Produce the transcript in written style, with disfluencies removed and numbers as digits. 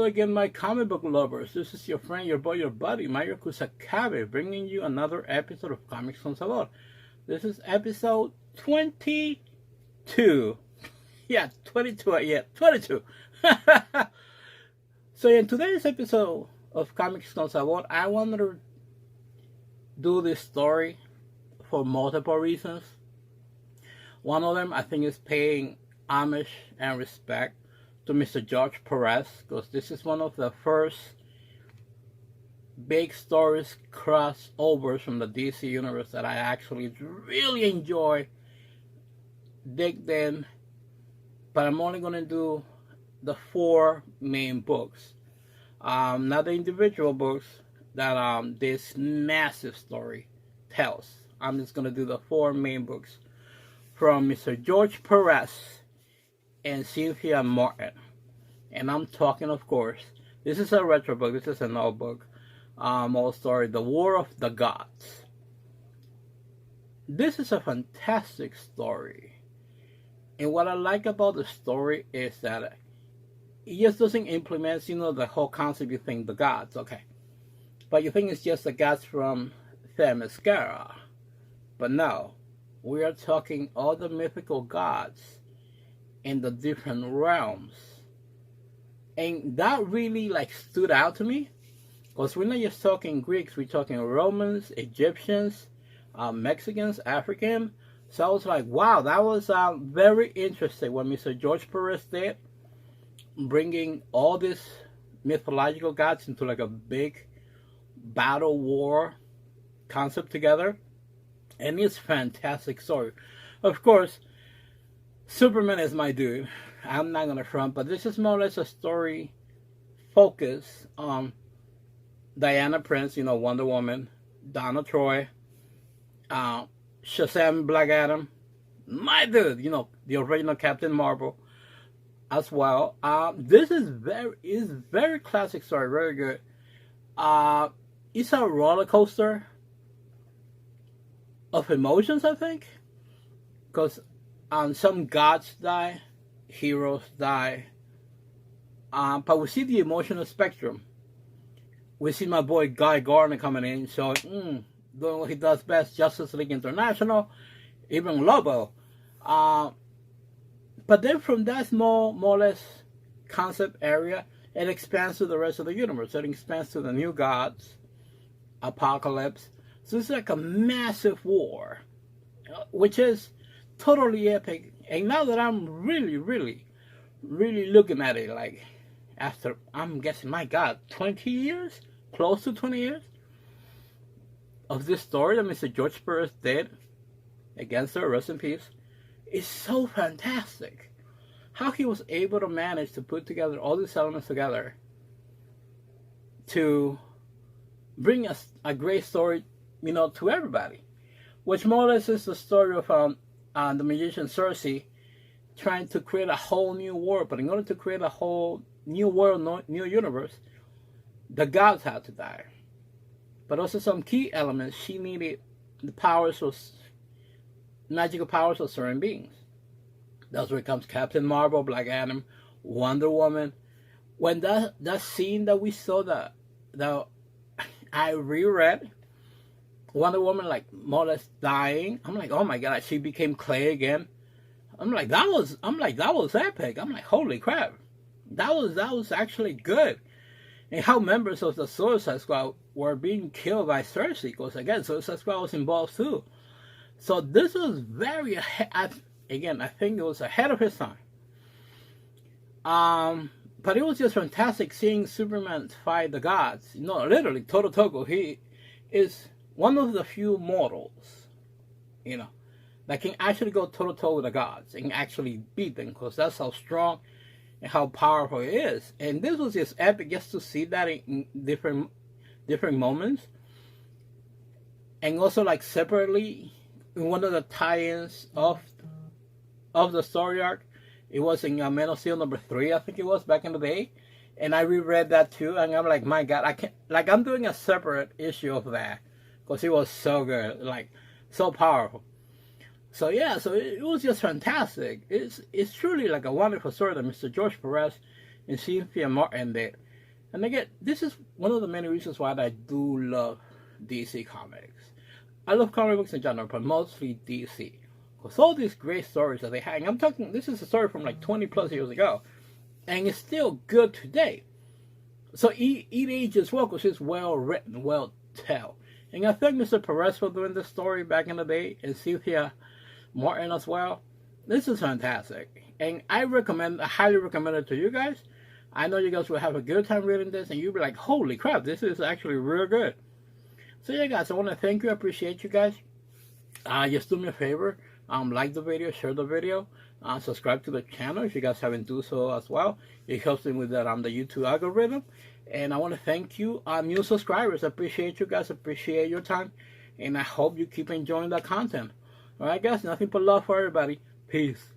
hello again, my comic book lovers. This is your friend, your boy, your buddy, Mario Kusakabe, bringing you another episode of Comics Con Sabor. This is episode 22. Yeah, 22. Yeah, 22. So in today's episode of Comics Con Sabor, I wanted to do this story for multiple reasons. One of them, I think, is paying homage and respect to Mr. George Perez, because this is one of the first big stories crossovers from the DC universe that I actually really enjoy, dig in, but I'm only going to do the 4 main books, not the individual books that this massive story tells. I'm just going to do the 4 main books from Mr. George Perez and Cynthia Martin. And I'm talking, of course, this is a retro book, this is an old book, old story, The War of the Gods. This is a fantastic story. And what I like about the story is that it just doesn't implement, the whole concept. You think the gods, okay. But you think it's just the gods from Themyscira. But no, we are talking all the mythical gods in the different realms. And that really stood out to me, because we're not just talking Greeks, we're talking Romans, Egyptians, Mexicans, African. So I was like, wow, that was very interesting what Mr. George Perez did, bringing all these mythological gods into a big battle war concept together. And it's a fantastic story. Of course, Superman is my dude. I'm not going to front, but this is more or less a story focused on Diana Prince, Wonder Woman, Donna Troy, Shazam, Black Adam, my dude, the original Captain Marvel as well. This is very classic story, very good. It's a roller coaster of emotions, I think, because some gods die, heroes die, but we see the emotional spectrum. We see my boy Guy Gardner coming in, doing what he does best, Justice League International, even Lobo. But then from that more or less concept area, it expands to the rest of the universe. It expands to the new gods, Apocalypse. So it's like a massive war, which is totally epic. And now that I'm really looking at it, after, I'm guessing, my God, 20 years? Close to 20 years? Of this story that Mr. George Perez did against her, rest in peace, is so fantastic. How he was able to manage to put together all these elements together to bring us a great story, to everybody. Which more or less is the story of the magician Circe trying to create a whole new world. But in order to create a whole new world, new universe, the gods had to die. But also some key elements, she needed the magical powers of certain beings. That's where it comes Captain Marvel, Black Adam, Wonder Woman. When that scene that we saw that I reread, Wonder Woman more or less dying, I'm like, oh my God, she became clay again. I'm like, that was epic. I'm like, holy crap. That was actually good. And how members of the Suicide Squad were being killed by Cersei, because again, Suicide Squad was involved too. So this was very, again, I think it was ahead of his time. But it was just fantastic seeing Superman fight the gods. Literally, Toto Toko, he is one of the few mortals, that can actually go toe-to-toe with the gods and actually beat them, because that's how strong and how powerful it is. And this was just epic just to see that in different moments. And also separately, in one of the tie-ins of the story arc, it was in Man of Steel number 3, I think it was, back in the day. And I reread that too, and I'm like, my God, I can't, I'm doing a separate issue of that, because it was so good, so powerful. So yeah, so it was just fantastic. It's truly a wonderful story that Mr. George Perez and Cynthia Martin did. And again, this is one of the many reasons why I do love DC Comics. I love comic books in general, but mostly DC. Because all these great stories that they had, and I'm talking, this is a story from like 20 plus years ago, and it's still good today. So it ages well because it's well written, well told. And I thank Mr. Perez for doing this story back in the day, and Cynthia Martin as well. This is fantastic. And I highly recommend it to you guys. I know you guys will have a good time reading this, and you'll be like, holy crap, this is actually real good. So yeah, guys, I want to thank you. I appreciate you guys. Just do me a favor. Like the video, share the video, subscribe to the channel if you guys haven't do so as well. It helps me with that the YouTube algorithm. And I want to thank you, new subscribers. I appreciate you guys. Appreciate your time, and I hope you keep enjoying the content. All right, guys. Nothing but love for everybody. Peace.